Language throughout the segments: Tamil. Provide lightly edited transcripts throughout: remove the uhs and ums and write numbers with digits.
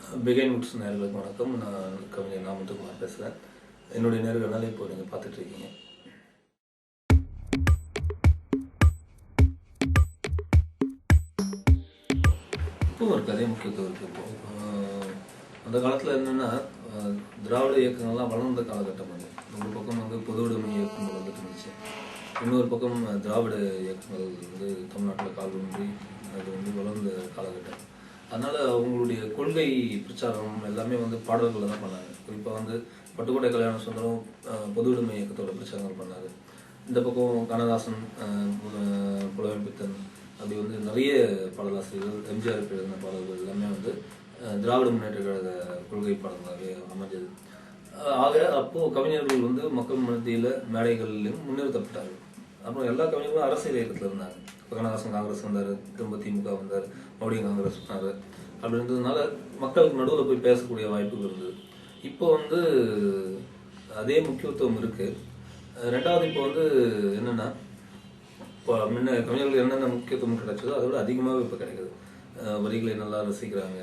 பிகைன் வுட்ஸ் நேயர்களுக்கு வணக்கம். நான் கவிஞர் நாமத்துக்குமார் பேசுகிறேன். என்னுடைய நேர்கள்னால இப்போ நீங்கள் பார்த்துட்ருக்கீங்க. இப்போவும் இருக்குது, அதே முக்கியத்துவம் இருக்குது. இப்போது அந்த காலத்தில் என்னென்னா திராவிட இயக்கங்கள்லாம் வளர்ந்த காலகட்டம் அது. ஒரு பக்கம் வந்து பொது உடைமை இயக்கங்கள் வந்துட்டு இருந்துச்சு, இன்னொரு பக்கம் திராவிட இயக்கங்கள் வந்து தமிழ்நாட்டில் கால் ஊன்றி அது வந்து வளர்ந்த காலகட்டம். அதனால் அவங்களுடைய கொள்கை பிரச்சாரம் எல்லாமே வந்து பாடல்களில் தான் பண்ணாங்க. குறிப்பாக வந்து பட்டுக்கோட்டை கல்யாண சுந்தரம் பொது உடைமை இயக்கத்தோட பிரச்சாரங்கள் பண்ணார். இந்த பக்கம் கண்ணதாசன், புலவன்பித்தன், அப்படி வந்து நிறைய பாடலாசிரியர்கள், எம்ஜிஆர் எழுதின பாடல்கள் எல்லாமே வந்து திராவிட முன்னேற்ற கழக கொள்கை பாடல்களாகவே அமைஞ்சது. ஆக அப்போது கவிஞர்கள் வந்து மக்கள் மத்தியில் மேடைகளிலும் முன்னிறுத்தப்பட்டார்கள். அப்புறம் எல்லா கவிஞர்களும் அரசியல் இயக்கத்தில் இருந்தாங்க. இப்போ கண்ணதாசன் காங்கிரஸ் வந்தார், திரும்ப திமுக வந்தார், மறுபடியும் காங்கிரஸ் பண்ணார். அப்படி இருந்ததுனால மக்களுக்கு நடுவில் போய் பேசக்கூடிய வாய்ப்புகள் இருந்தது. இப்போ வந்து அதே முக்கியத்துவம் இருக்குது. ரெண்டாவது இப்போ வந்து என்னென்னா, இப்போ முன்ன கவிஞர்கள் என்னென்ன முக்கியத்துவம் கிடைச்சதோ அதை விட அதிகமாகவே இப்போ கிடைக்குது. வரிகளை நல்லா ரசிக்கிறாங்க.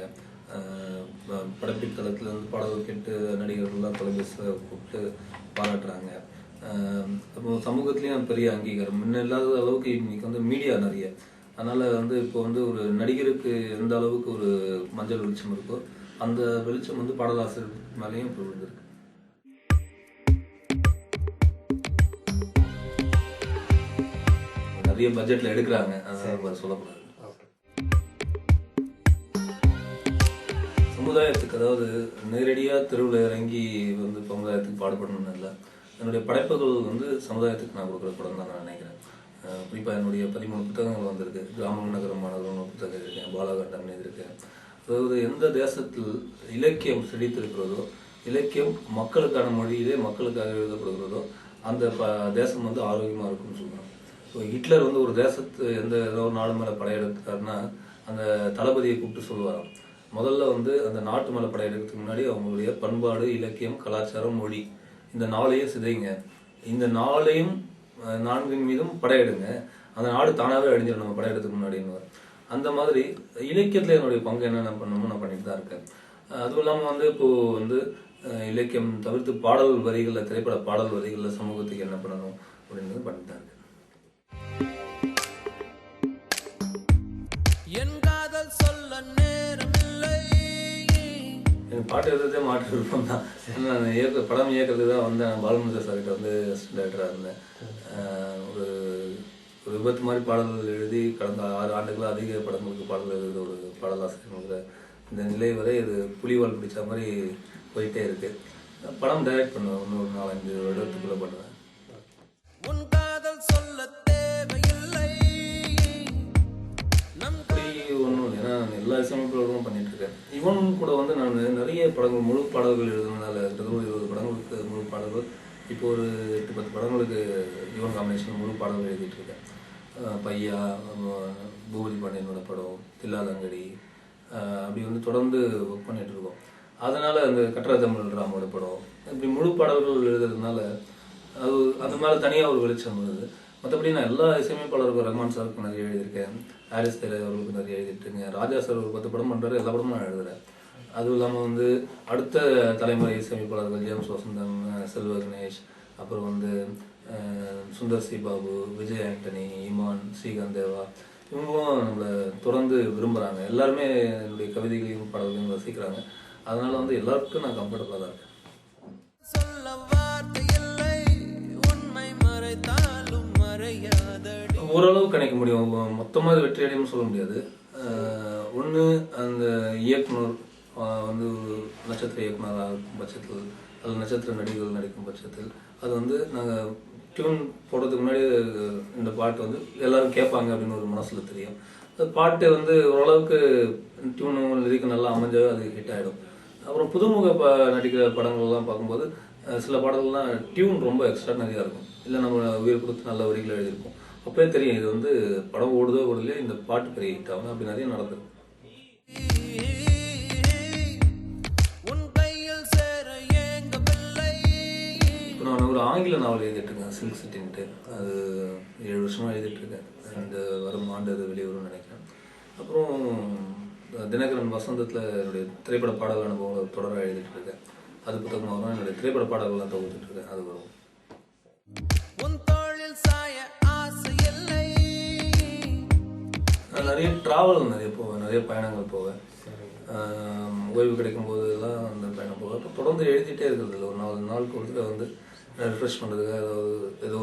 படப்பின் தளத்துலேருந்து பாடல்கள் கேட்டு நடிகர்கள்லாம் தொலைபேசியில் கூப்பிட்டு பாராட்டுறாங்க. அப்போ சமூகத்துலேயும் பெரிய அங்கீகாரம் முன்ன இல்லாத அளவுக்கு இன்னைக்கு வந்து மீடியா நிறைய. அதனால் வந்து இப்போ வந்து ஒரு நடிகருக்கு எந்த அளவுக்கு ஒரு மஞ்சள் வெளிச்சம் இருக்கோ அந்த வெளிச்சம் வந்து பாடலாசிரியர் மேலேயும் இப்போ விழுந்திருக்கு. நிறைய பட்ஜெட்டில் எடுக்கிறாங்க, அதான் சொல்லக்கூடாது. சமுதாயத்துக்கு, அதாவது நேரடியாக தெருவில் இறங்கி வந்து சமுதாயத்துக்கு பாடுபடணும்னு இல்லை, என்னுடைய படைப்புகள் வந்து சமுதாயத்துக்கு நான் கொடுக்குற படம் தான் நான் நினைக்கிறேன். குறிப்பாக என்னுடைய 13 புத்தகங்கள் வந்திருக்கு. கிராமம் நகரம் மாணவர்கள் புத்தகம் எழுதியிருக்கேன், பாலகாண்டம் எழுதியிருக்கேன். அதாவது எந்த தேசத்தில் இலக்கியம் செழித்திருக்கிறதோ, இலக்கியம் மக்களுக்கான மொழியிலே மக்களுக்காக எழுதப்படுகிறதோ அந்த தேசம் வந்து ஆரோக்கியமாக இருக்கும்னு சொல்லுவாங்க. ஸோ ஹிட்லர் வந்து ஒரு தேசத்து ஏதோ ஒரு நாடு மேலே படையெடுத்தாருன்னா அந்த தளபதியை கூப்பிட்டு சொல்லுவாராம், முதல்ல வந்து அந்த நாட்டு மேலே படையெடுக்கிறதுக்கு முன்னாடி அவங்களுடைய பண்பாடு, இலக்கியம், கலாச்சாரம், மொழி, இந்த நாளையும் சிதைங்க, இந்த நாளையும் 4 மீதும் படையெடுங்க, அந்த நாடு தானாகவே அழிஞ்சிடும் நம்ம படையெடுத்துக்கு முன்னாடின்னு. அந்த மாதிரி இலக்கியத்தில் என்னுடைய பங்கு என்னென்ன பண்ணணுமோ நான் பண்ணிட்டு தான் இருக்கேன். அதுவும் இல்லாமல் வந்து இப்போது வந்து இலக்கியம் தவிர்த்து பாடல் வரிகளில், திரைப்பட பாடல் வரிகளில் சமூகத்துக்கு என்ன பண்ணணும் அப்படின்றது பண்ணிட்டு தான் இருக்கேன். எனக்கு பாட்டு எழுதுறதே மாற்று விருப்பம் தான். ஏன்னா நான் படம் இயக்கிறது தான் வந்தேன். பாலமுருகன் சார்கிட்ட வந்து அசிஸ்டன்ட் டைரக்டராக இருந்தேன். ஒரு ஒரு விபத்து மாதிரி பாடல்கள் எழுதி கடந்த 6 ஆண்டுகளாக அதிக படங்களுக்கு பாடல் எழுதுகிற ஒரு பாடலாசிரியர் இந்த நிலை வரை இது புலிவால் பிடிச்ச மாதிரி போயிட்டே இருக்கு. படம் டைரக்ட் பண்ணுவேன், இன்னொரு 4-5 வருடத்துக்குள்ளே பண்ணுவேன். ஒன்றும் ஏன்னா எல்லா இசையமைப்பாளர்களும் பண்ணிட்டு இருக்கேன். இவன் கூட வந்து நான் நிறைய படங்கள், முழு பாடல்கள் எழுதுனதுனால 20 படங்களுக்கு முழு பாடல்கள், இப்போ ஒரு 8-10 படங்களுக்கு யுவன் காம்பினேஷன் முழு பாடல்கள் எழுதிட்டு இருக்கேன். பையா, பூபதி பாண்டியனோட படம், தில்லாலங்கடி, அப்படி வந்து தொடர்ந்து ஒர்க் பண்ணிட்டு இருக்கோம். அதனால அந்த கட்டர தமிழ் ராமோட படம், இப்படி முழு பாடல்கள் எழுதுறதுனால அது அந்த மேலே தனியாக ஒரு வெளிச்சம் வருது. மற்றபடி நான் எல்லா இசையமைப்பாளருக்கும், ரஹ்மான் சாருக்கு நிறைய எழுதியிருக்கேன், ஹாரிஸ் ஜெயராஜ் அவர்களுக்கு நிறைய எழுதிட்டுருக்கேன், ராஜா சார் ஒரு 10 படம் பண்ணுறாரு, எல்லா படமும் நான் எழுதுறேன். அதுவும் இல்லாமல் வந்து அடுத்த தலைமுறை இசையமைப்பாளர்கள் ஜேம்ஸ் வசந்தன், செல்வ கணேஷ், அப்புறம் வந்து சுந்தர் சி பாபு, விஜய் ஆண்டனி, இமான், ஸ்ரீகாந்த் தேவா, இவங்களும் நம்மளை தொடர்ந்து விரும்புகிறாங்க. எல்லாருமே என்னுடைய கவிதைகளையும் பாடல்களையும் ரசிக்கிறாங்க. அதனால வந்து எல்லாருக்கும் நான் கம்ஃபர்டபுளாக தான் இருக்கேன். ஓரளவு கணிக்க முடியும், மொத்தமாக வெற்றி அடையும்னு சொல்ல முடியாது. ஒன்று, அந்த இயக்குனர் வந்து நட்சத்திர இயக்குனராக இருக்கும் பட்சத்தில், அது நட்சத்திர நடிகர்கள் நடிக்கும் பட்சத்தில், அது வந்து நாங்கள் டியூன் போடுறதுக்கு முன்னாடி இந்த பாட்டு வந்து எல்லாரும் கேட்பாங்க அப்படின்னு ஒரு மனசில் தெரியும். அந்த பாட்டு வந்து ஓரளவுக்கு டியூனு லிரிக்கு நல்லா அமைஞ்சாவே அது ஹிட் ஆகிடும். அப்புறம் புதுமுக நடிக்கிற படங்கள்லாம் பார்க்கும்போது சில பாடல்கள்லாம் டியூன் ரொம்ப எக்ஸ்ட்ரானரியாக இருக்கும், இல்லை நம்ம உயிர் கொடுத்து நல்ல வரிகளை எழுதியிருப்போம். அப்பவே தெரியும் இது வந்து படம் ஓடுதோ ஓடலையோ இந்த பாட்டு பெரிய ஹிட் ஆகும். அப்படி நிறைய நடந்திருக்கு. இப்போ நான் ஒரு ஆங்கில நாவல் எழுதிட்டு இருக்கேன், சில்க் சிட்டின்ட்டு. அது 7 வருஷமாக எழுதிட்டு இருக்கேன். இந்த வரும் ஆண்டு அது வெளிவரும்னு நினைக்கிறேன். அப்புறம் தினகரன் வசந்தத்தில் என்னுடைய திரைப்பட பாடல் அனுபவங்களை தொடராக எழுதிட்டு இருக்கேன். அது புத்தகமாக வரும். என்னுடைய திரைப்பட பாடல்கள்லாம் தொகுத்துட்டு இருக்கேன். அது வரும். நான் நிறைய ட்ராவல் நிறைய போவேன், நிறைய பயணங்கள் போவேன். ஓய்வு கிடைக்கும் போதெல்லாம் அந்த பயணம் போவேன். இப்போ தொடர்ந்து எழுதிட்டே இருக்கிறது இல்லை. ஒரு 4 நாளுக்கு ஒருத்தர் வந்து ரிஃப்ரெஷ் பண்ணுறதுக்காக ஏதோ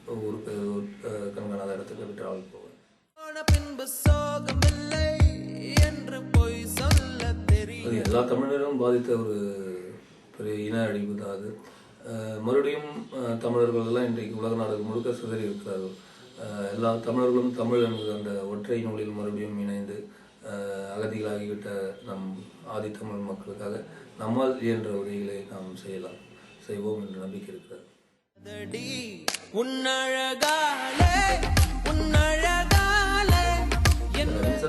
ஒரு ஊருக்கு கண்காணாத இடத்துக்கு ட்ராவல் போவேன். அது எல்லா தமிழரும் பாதித்த ஒரு பெரிய இன அழிவு தான் அது. மறுபடியும் தமிழர்கள் எல்லாம் இன்றைக்கு உலக நாடுகள் முழுக்க சிதறி இருக்கிறார்கள். எல்லா தமிழர்களும் தமிழ் என்கிற அந்த ஒற்றை நூலில் மறுபடியும் இணைந்து அகதிகளாகிவிட்ட நம் ஆதித்தமிழ் மக்களுக்காக நம்மால் இயன்ற உதவிகளை நாம் செய்வோம் என்ற நம்பிக்கை இருக்கிறது.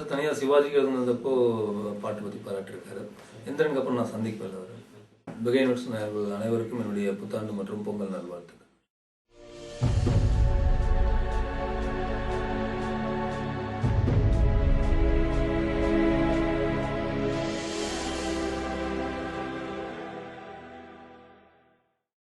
தனியாக சிவாஜிக்கு எழுதுனதப்போ பாட்டு பற்றி பாராட்டிருக்காரு. எந்திரனுக்கு அப்புறம் நான் சந்திக்கவில்லை அவர். பிகைனர்ஸ் அனைவருக்கும் என்னுடைய புத்தாண்டு மற்றும் பொங்கல் நல்வாழ்த்து.